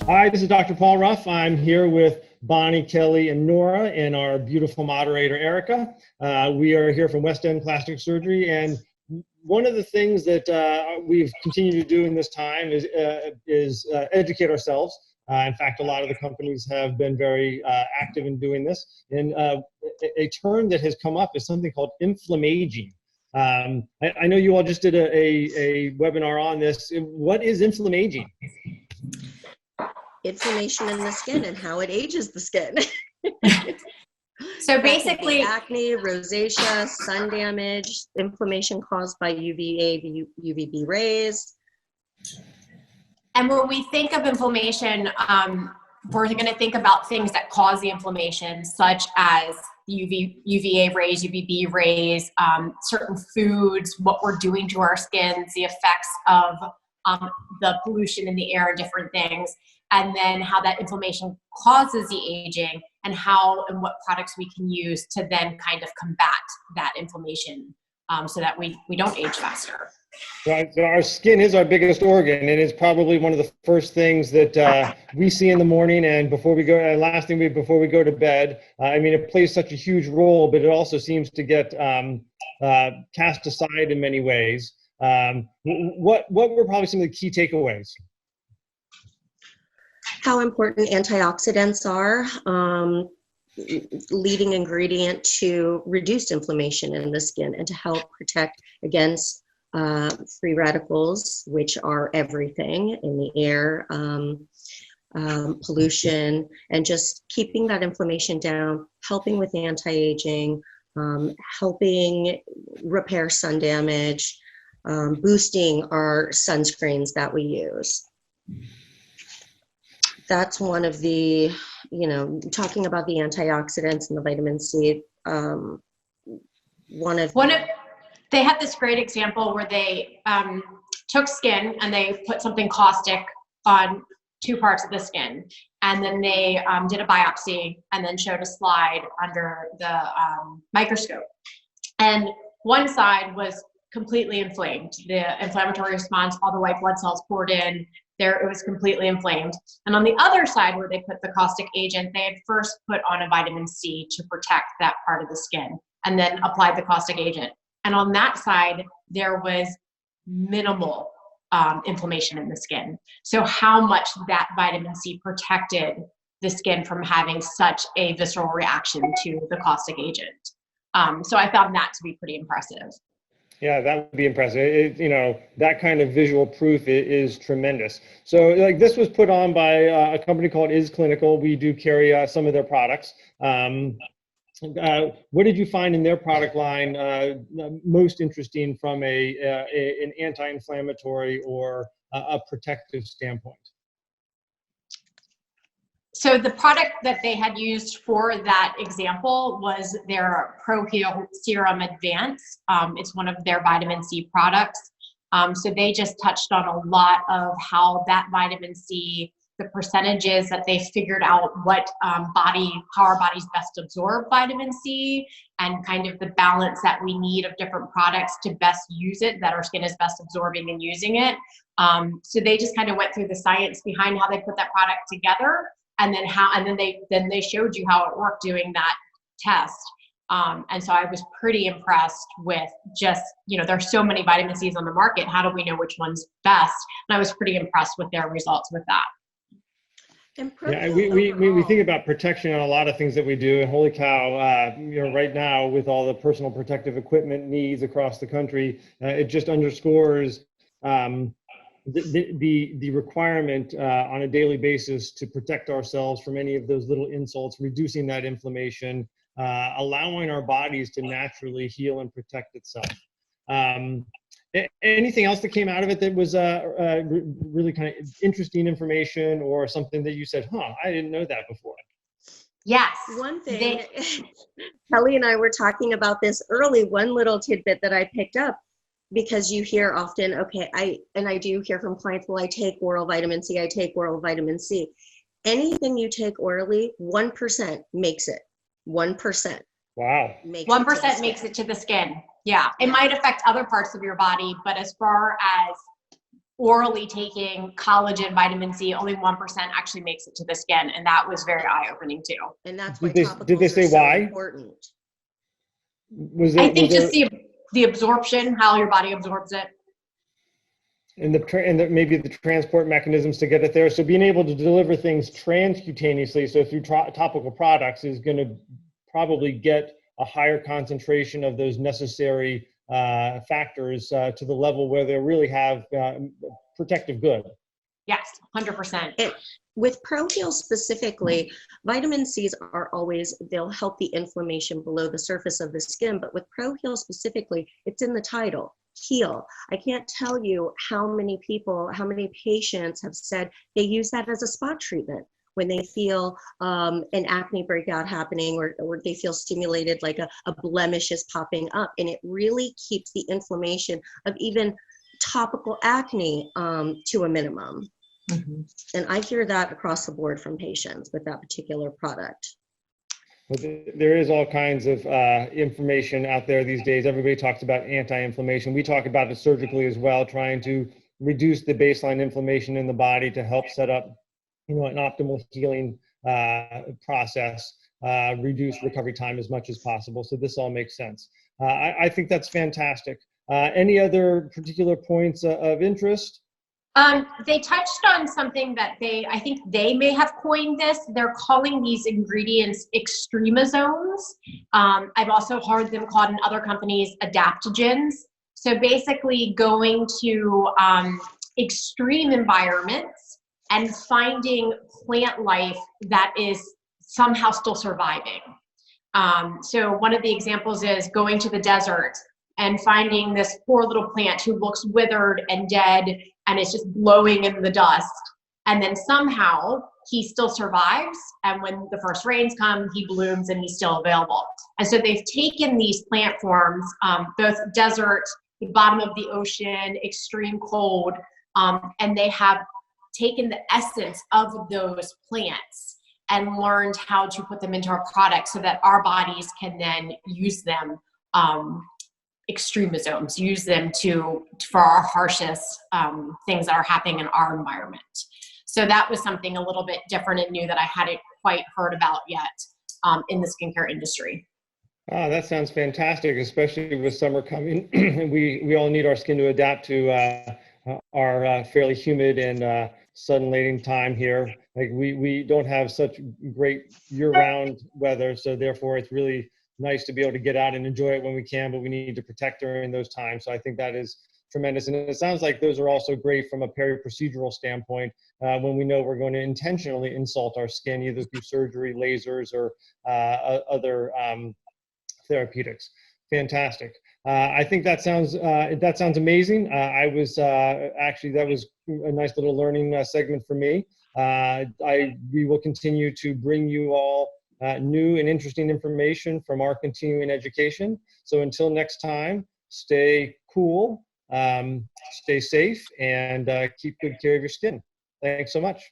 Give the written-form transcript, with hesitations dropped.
Hi, this is Dr. Paul Ruff. I'm here with Bonnie, Kelly, and Nora, and our beautiful moderator, Erica. We are here from West End Plastic Surgery, and one of the things that we've continued to do in this time is educate ourselves. In fact, a lot of the companies have been very active in doing this. And a term that has come up is something called inflammageing. I know you all just did a webinar on this. What is inflammageing? Inflammation in the skin and how it ages the skin. So basically, acne, rosacea, sun damage, inflammation caused by UVA, UVB rays. And when we think of inflammation, we're going to think about things that cause the inflammation, such as UVA rays, UVB rays, certain foods, what we're doing to our skins, the effects of the pollution in the air, different things, and then how that inflammation causes the aging, and how and what products we can use to then kind of combat that inflammation so that we don't age faster. Right. So our skin is our biggest organ, and it's probably one of the first things that we see in the morning and before we go, last thing before we go to bed. I mean, it plays such a huge role, but it also seems to get cast aside in many ways. What were probably some of the key takeaways? How important antioxidants are, leading ingredient to reduce inflammation in the skin and to help protect against free radicals, which are everything in the air, pollution, and just keeping that inflammation down, helping with anti-aging, helping repair sun damage, boosting our sunscreens that we use. That's one of the, talking about the antioxidants and the vitamin C. They had this great example where they took skin and they put something caustic on two parts of the skin, and then they did a biopsy and then showed a slide under the microscope. And one side was completely inflamed. The inflammatory response, all the white blood cells poured in. There, it was completely inflamed. And on the other side, where they put the caustic agent, they had first put on a vitamin C to protect that part of the skin, and then applied the caustic agent. And on that side, there was minimal inflammation in the skin. So how much that vitamin C protected the skin from having such a visceral reaction to the caustic agent. So I found that to be pretty impressive. Yeah, that would be impressive. That kind of visual proof is tremendous. So like this was put on by a company called Is Clinical. We do carry some of their products. What did you find in their product line most interesting from an anti-inflammatory or a protective standpoint? So the product that they had used for that example was their Pro-Heal Serum Advance. It's one of their vitamin C products. So they just touched on a lot of how that vitamin C, the percentages that they figured out how our bodies best absorb vitamin C, and kind of the balance that we need of different products to best use it, that our skin is best absorbing and using it. So they just kind of went through the science behind how they put that product together. And then they showed you how it worked doing that test. And so I was pretty impressed with just, there's so many vitamin C's on the market. How do we know which one's best? And I was pretty impressed with their results with that. Yeah, we think about protection on a lot of things that we do, and holy cow, right now with all the personal protective equipment needs across the country, it just underscores the requirement on a daily basis to protect ourselves from any of those little insults, reducing that inflammation, allowing our bodies to naturally heal and protect itself. Anything else that came out of it that was really kind of interesting information, or something that you said, I didn't know that before? Yes. One thing, Kelly and I were talking about this early, one little tidbit that I picked up, because you hear often, okay, I do hear from clients, well, I take oral vitamin C, I take oral vitamin C. Anything you take orally, 1% makes it. 1%. Wow. 1% makes it to the skin. Yeah. It might affect other parts of your body, but as far as orally taking collagen, vitamin C, only 1% actually makes it to the skin. And that was very eye-opening too. And that's why Did they topicals say are so why? important. I think just the absorption, how your body absorbs it. And maybe the transport mechanisms to get it there. So being able to deliver things transcutaneously, so through topical products, is going to probably get a higher concentration of those necessary factors to the level where they really have protective good. Yes, 100%. With ProHeal specifically, vitamin C's are always, they'll help the inflammation below the surface of the skin, but with ProHeal specifically, it's in the title, heal. I can't tell you how many people, how many patients have said they use that as a spot treatment when they feel an acne breakout happening, or they feel stimulated, like a blemish is popping up, and it really keeps the inflammation of even topical acne to a minimum. Mm-hmm. And I hear that across the board from patients with that particular product. Well, there is all kinds of information out there these days. Everybody talks about anti-inflammation. We talk about it surgically as well, trying to reduce the baseline inflammation in the body to help set up, an optimal healing process, reduce recovery time as much as possible. So this all makes sense. I think that's fantastic. Any other particular points of interest? They touched on something that I think they may have coined this. They're calling these ingredients extremosomes. I've also heard them called in other companies adaptogens. So basically going to extreme environments and finding plant life that is somehow still surviving. So one of the examples is going to the desert and finding this poor little plant who looks withered and dead, and it's just blowing in the dust. And then somehow he still survives. And when the first rains come, he blooms and he's still available. And so they've taken these plant forms, both desert, the bottom of the ocean, extreme cold, and they have taken the essence of those plants and learned how to put them into our products so that our bodies can then use them, extremosomes, use them for our harshest things that are happening in our environment. So that was something a little bit different and new that I hadn't quite heard about yet in the skincare industry. Oh, that sounds fantastic, especially with summer coming. we all need our skin to adapt to our fairly humid and sun-laden time here. Like we don't have such great year-round weather, so therefore it's really nice to be able to get out and enjoy it when we can, but we need to protect during those times. So I think that is tremendous. And it sounds like those are also great from a peri-procedural standpoint when we know we're going to intentionally insult our skin, either through surgery, lasers, or other therapeutics. Fantastic. I think that sounds amazing. I was actually, that was a nice little learning segment for me. We will continue to bring you all new and interesting information from our continuing education. So until next time, stay cool, stay safe, and keep good care of your skin. Thanks so much.